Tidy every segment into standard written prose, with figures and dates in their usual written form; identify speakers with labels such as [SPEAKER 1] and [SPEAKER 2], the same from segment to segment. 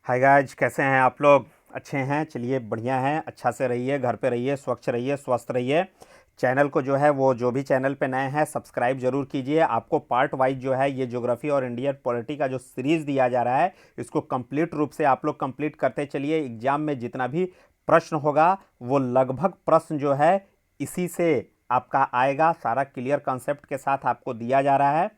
[SPEAKER 1] Hi guys, कैसे हैं आप लोग? अच्छे हैं? चलिए बढ़िया हैं। अच्छा से रहिए, घर पे रहिए, स्वच्छ रहिए, स्वस्थ रहिए। चैनल को जो है वो जो भी चैनल पे नए हैं सब्सक्राइब जरूर कीजिए। आपको पार्ट वाइज जो है ये ज्योग्राफी और इंडियन पॉलिटी का जो सीरीज़ दिया जा रहा है इसको कंप्लीट रूप से आप लोग कंप्लीट करते चलिए। एग्जाम में जितना भी प्रश्न होगा वो लगभग प्रश्न जो है इसी से आपका आएगा। सारा क्लियर कॉन्सेप्ट के साथ आपको दिया जा रहा है।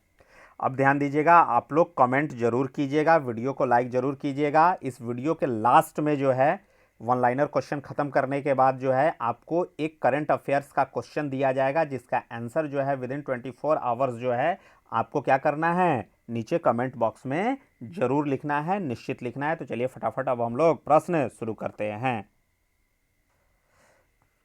[SPEAKER 1] अब ध्यान दीजिएगा, आप लोग कमेंट जरूर कीजिएगा, वीडियो को लाइक जरूर कीजिएगा। इस वीडियो के लास्ट में जो है वन लाइनर क्वेश्चन खत्म करने के बाद जो है आपको एक करंट अफेयर्स का क्वेश्चन दिया जाएगा जिसका आंसर जो है विद इन 24 आवर्स जो है आपको क्या करना है, नीचे कमेंट बॉक्स में जरूर लिखना है, निश्चित लिखना है। तो चलिए फटाफट अब हम लोग प्रश्न शुरू करते हैं।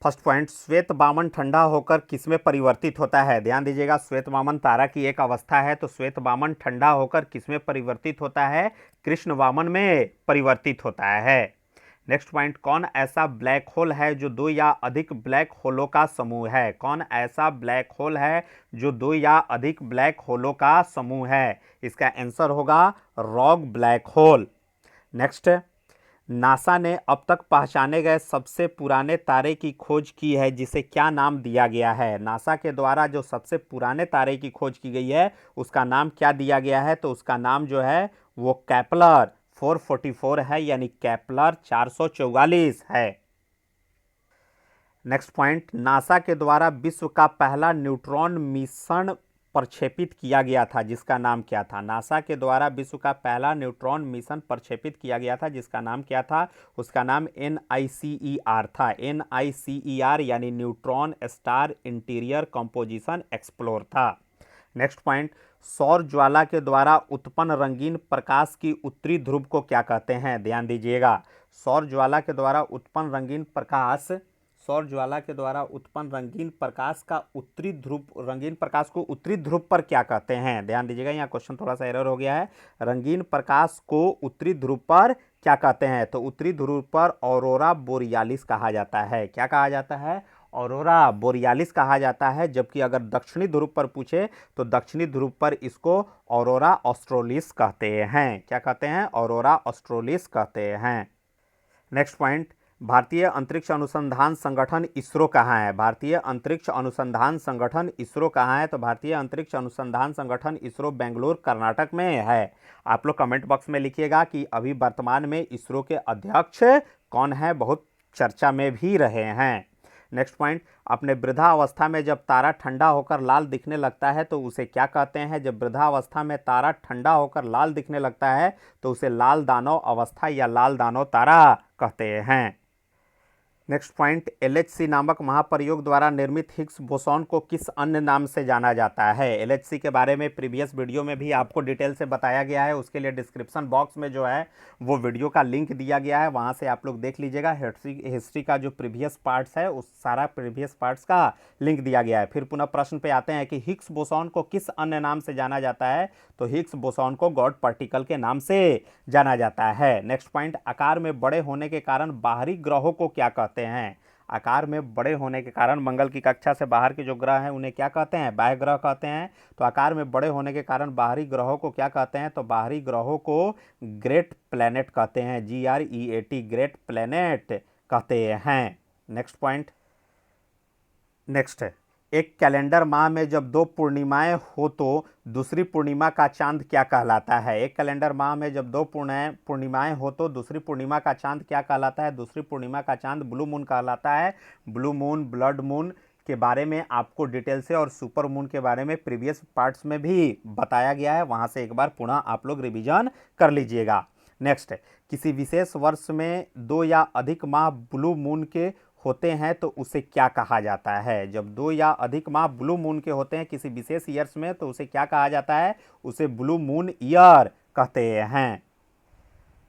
[SPEAKER 1] फर्स्ट पॉइंट, श्वेत वामन ठंडा होकर किसमें परिवर्तित होता है? ध्यान दीजिएगा, श्वेत वामन तारा की एक अवस्था है, तो श्वेत वामन ठंडा होकर किसमें परिवर्तित होता है? कृष्ण वामन में परिवर्तित होता है। नेक्स्ट पॉइंट, कौन ऐसा ब्लैक होल है जो दो या अधिक ब्लैक होलों का समूह है? कौन ऐसा ब्लैक होल है जो दो या अधिक ब्लैक होलों का समूह है? इसका आंसर होगा wrong black hole. Next, NASA ने अब तक पहचाने गए सबसे पुराने तारे की खोज की है जिसे क्या नाम दिया गया है? नासा के द्वारा जो सबसे पुराने तारे की खोज की गई है उसका नाम क्या दिया गया है? तो उसका नाम जो है वो केपलर 444 है, यानी केपलर 444 है। नेक्स्ट पॉइंट, नासा के द्वारा विश्व का पहला न्यूट्रॉन मिशन प्रक्षेपित किया गया था जिसका नाम क्या था? नासा के द्वारा विश्व का पहला न्यूट्रॉन मिशन प्रक्षेपित किया गया था जिसका नाम क्या था? उसका नाम NICER था। NICER यानी neutron star interior composition explore था। नेक्स्ट पॉइंट, सौर ज्वाला के द्वारा उत्पन्न रंगीन प्रकाश की उत्तरी ध्रुव को क्या कहते हैं? ध्यान दीजिएगा, सौर ज्वाला के द्वारा उत्पन्न रंगीन प्रकाश, सौर ज्वाला के द्वारा उत्पन्न रंगीन प्रकाश का उत्तरी ध्रुव, रंगीन प्रकाश को उत्तरी ध्रुव पर क्या कहते हैं? ध्यान दीजिएगा, यहाँ क्वेश्चन थोड़ा सा एरर हो गया है। रंगीन प्रकाश को उत्तरी ध्रुव पर क्या कहते हैं? तो उत्तरी ध्रुव पर ऑरोरा बोरियालिस कहा जाता है। क्या कहा जाता है? ऑरोरा बोरियालिस कहा जाता है। जबकि अगर दक्षिणी ध्रुव पर पूछे तो दक्षिणी ध्रुव पर इसको ऑरोरा ऑस्ट्रेलिस कहते हैं। क्या कहते हैं? ऑरोरा ऑस्ट्रेलिस कहते हैं। नेक्स्ट पॉइंट, भारतीय अंतरिक्ष अनुसंधान संगठन इसरो कहाँ है? भारतीय अंतरिक्ष अनुसंधान संगठन इसरो कहाँ है? तो भारतीय अंतरिक्ष अनुसंधान संगठन इसरो बेंगलुरु कर्नाटक में है। आप लोग कमेंट बॉक्स में लिखिएगा कि अभी वर्तमान में इसरो के अध्यक्ष कौन है, बहुत चर्चा में भी रहे हैं। नेक्स्ट पॉइंट, अपने वृद्धावस्था में जब तारा ठंडा होकर लाल दिखने लगता है तो उसे क्या कहते हैं? जब वृद्धावस्था में तारा ठंडा होकर लाल दिखने लगता है तो उसे लाल दानव अवस्था या लाल दानव तारा कहते हैं। नेक्स्ट पॉइंट, LHC नामक महाप्रयोग द्वारा निर्मित हिग्स बोसॉन को किस अन्य नाम से जाना जाता है? LHC के बारे में प्रीवियस वीडियो में भी आपको डिटेल से बताया गया है, उसके लिए डिस्क्रिप्शन बॉक्स में जो है वो वीडियो का लिंक दिया गया है, वहां से आप लोग देख लीजिएगा। हिस्ट्री का जो प्रीवियस पार्ट्स है उस सारा प्रीवियस पार्ट्स का लिंक दिया गया है। फिर पुनः प्रश्न पे आते हैं कि हिग्स बोसॉन को किस अन्य नाम से जाना जाता है? तो हिग्स बोसॉन को गॉड पार्टिकल के नाम से जाना जाता है। नेक्स्ट पॉइंट, आकार में बड़े होने के कारण बाहरी ग्रहों को क्या कहते हैं? आकार में बड़े होने के कारण मंगल की कक्षा से बाहर के जो ग्रह हैं उन्हें क्या कहते हैं? बाह्य ग्रह कहते हैं। तो आकार में बड़े होने के कारण बाहरी ग्रहों को क्या कहते हैं? तो बाहरी ग्रहों को ग्रेट प्लैनेट कहते हैं। GREAT, ग्रेट प्लैनेट कहते हैं। नेक्स्ट पॉइंट, नेक्स्ट है, एक कैलेंडर माह में जब दो पूर्णिमाएं हो तो दूसरी पूर्णिमा का चांद क्या कहलाता है? एक कैलेंडर माह में जब दो पूर्णिमाएं हो तो दूसरी पूर्णिमा का चांद क्या कहलाता है? दूसरी पूर्णिमा का चांद ब्लू मून कहलाता है। ब्लू मून, ब्लड मून के बारे में आपको डिटेल से और सुपर मून के बारे में प्रीवियस पार्ट्स में भी बताया गया है, वहां से एक बार पुनः आप लोग रिवीजन कर लीजिएगा। नेक्स्ट, किसी विशेष वर्ष में दो या अधिक माह ब्लू मून के होते हैं तो उसे क्या कहा जाता है? जब दो या अधिक माह ब्लू मून के होते हैं किसी विशेष ईयर्स में तो उसे क्या कहा जाता है? उसे ब्लू मून ईयर कहते हैं।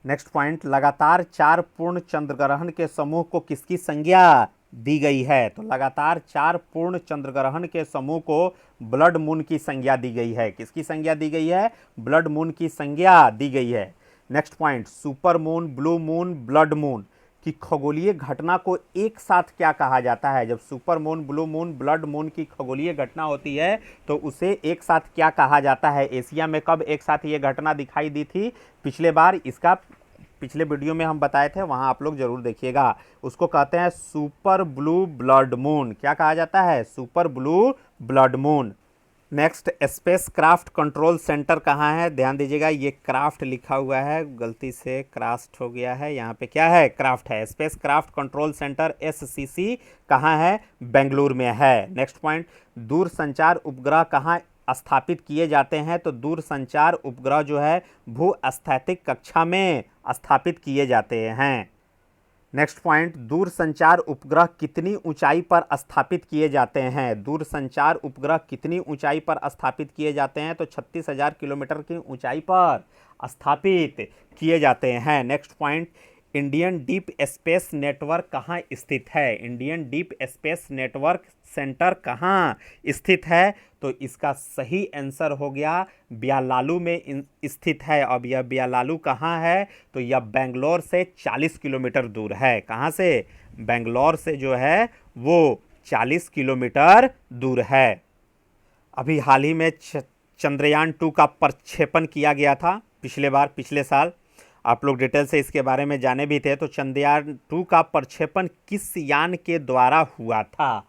[SPEAKER 1] नेक्स्ट पॉइंट, लगातार 4 पूर्ण चंद्रग्रहण के समूह को किसकी संज्ञा दी गई है? तो लगातार 4 पूर्ण चंद्रग्रहण के समूह को ब्लड मून की संज्ञा दी गई है। किसकी संज्ञा दी गई है? ब्लड मून की संज्ञा दी गई है। Next point, super moon, blue moon, blood moon की खगोलीय घटना को एक साथ क्या कहा जाता है? जब super moon, blue moon, blood moon की खगोलीय घटना होती है तो उसे एक साथ क्या कहा जाता है? एशिया में कब एक साथ ये घटना दिखाई दी थी पिछले बार? इसका पिछले वीडियो में हम बताए थे, वहाँ आप लोग जरूर देखिएगा। उसको कहते हैं सुपर ब्लू ब्लड मून। क्या कहा जाता है? Super blue blood moon. Next, space craft control centre कहाँ है? ध्यान दीजिएगा, ये क्राफ्ट लिखा हुआ है, गलती से क्राफ्ट हो गया है, यहाँ पे क्या है? क्राफ्ट है। Space craft control centre SCC कहाँ है? बेंगलुरु में है। नेक्स्ट पॉइंट, दूर संचार उपग्रह कहाँ स्थापित किए जाते हैं? तो दूर संचार उपग्रह जो है भू स्थैतिक कक्षा में स्थापित किए जाते हैं। नेक्स्ट पॉइंट, दूर संचार उपग्रह कितनी ऊंचाई पर स्थापित किए जाते हैं? दूर संचार उपग्रह कितनी ऊंचाई पर स्थापित किए जाते हैं? तो 36,000 किलोमीटर की ऊंचाई पर स्थापित किए जाते हैं। Next point, Indian deep space network कहाँ स्थित है? Indian deep space network centre कहाँ स्थित है? तो इसका सही आंसर हो गया ब्यालालू में स्थित है। अब यह ब्यालालू कहाँ है? तो यह बेंगलोर से 40 किलोमीटर दूर है। कहाँ से? बेंगलोर से जो है वो 40 किलोमीटर दूर है। अभी हाल ही में चंद्रयान 2 का प्रक्षेपण किया गया था, पिछले साल। आप लोग डिटेल से इसके बारे में जाने भी थे। तो चंद्रयान 2 का प्रक्षेपण किस यान के द्वारा हुआ था?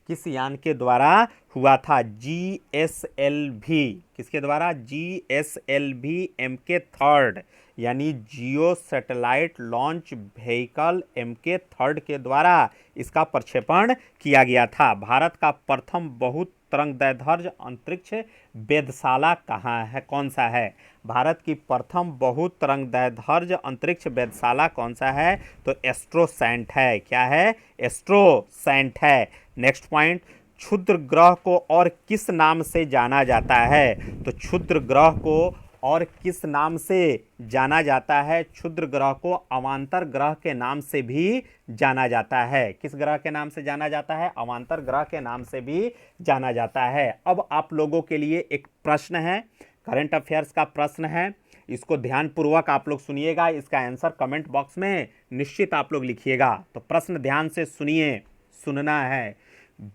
[SPEAKER 1] किस यान के द्वारा हुआ था? GSLV। किसके द्वारा? GSLV MK3 यानी जियो सैटेलाइट लॉन्च व्हीकल MK3 के द्वारा इसका प्रक्षेपण किया गया था। भारत का प्रथम बहुत तरंगदैर्ध्य अंतरिक्ष वेधशाला कहाँ है? कौन सा है? भारत की प्रथम बहुत तरंगदैर्ध्य अंतरिक्ष वेधशाला कौन सा है? तो एस्ट्रोसैट है। क्या है? एस्ट्रोसैट है। नेक्स्ट पॉइंट, क्षुद्र ग्रह को और किस नाम से जाना जाता है? तो क्षुद्र ग्रह को और किस नाम से जाना जाता है? क्षुद्र ग्रह को अवांतर ग्रह के नाम से भी जाना जाता है। किस ग्रह के नाम से जाना जाता है? अवांतर ग्रह के नाम से भी जाना जाता है। अब आप लोगों के लिए एक प्रश्न है, करंट अफेयर्स का प्रश्न है, इसको ध्यानपूर्वक आप लोग सुनिएगा। इसका आंसर कमेंट बॉक्स में निश्चित आप लोग लिखिएगा। तो प्रश्न ध्यान से सुनिए, सुनना है।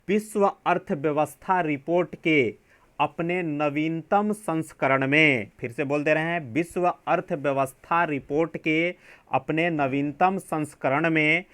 [SPEAKER 1] विश्व अर्थव्यवस्था रिपोर्ट के अपने नवीनतम संस्करण में, फिर से बोल दे रहे हैं, विश्व अर्थव्यवस्था रिपोर्ट के अपने नवीनतम संस्करण में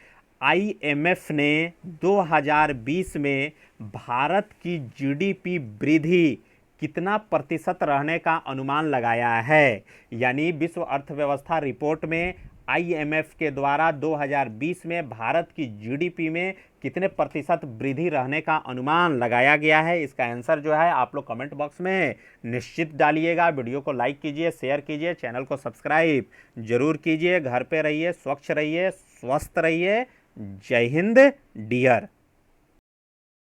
[SPEAKER 1] IMF ने 2020 में भारत की GDP वृद्धि कितना प्रतिशत रहने का अनुमान लगाया है? यानी विश्व अर्थव्यवस्था रिपोर्ट में IMF के द्वारा 2020 में भारत की GDP में कितने प्रतिशत वृद्धि रहने का अनुमान लगाया गया है? इसका आंसर जो है आप लोग कमेंट बॉक्स में निश्चित डालिएगा। वीडियो को लाइक कीजिए, शेयर कीजिए, चैनल को सब्सक्राइब जरूर कीजिए। घर पे रहिए, स्वच्छ रहिए, स्वस्थ रहिए। जय हिंद डियर।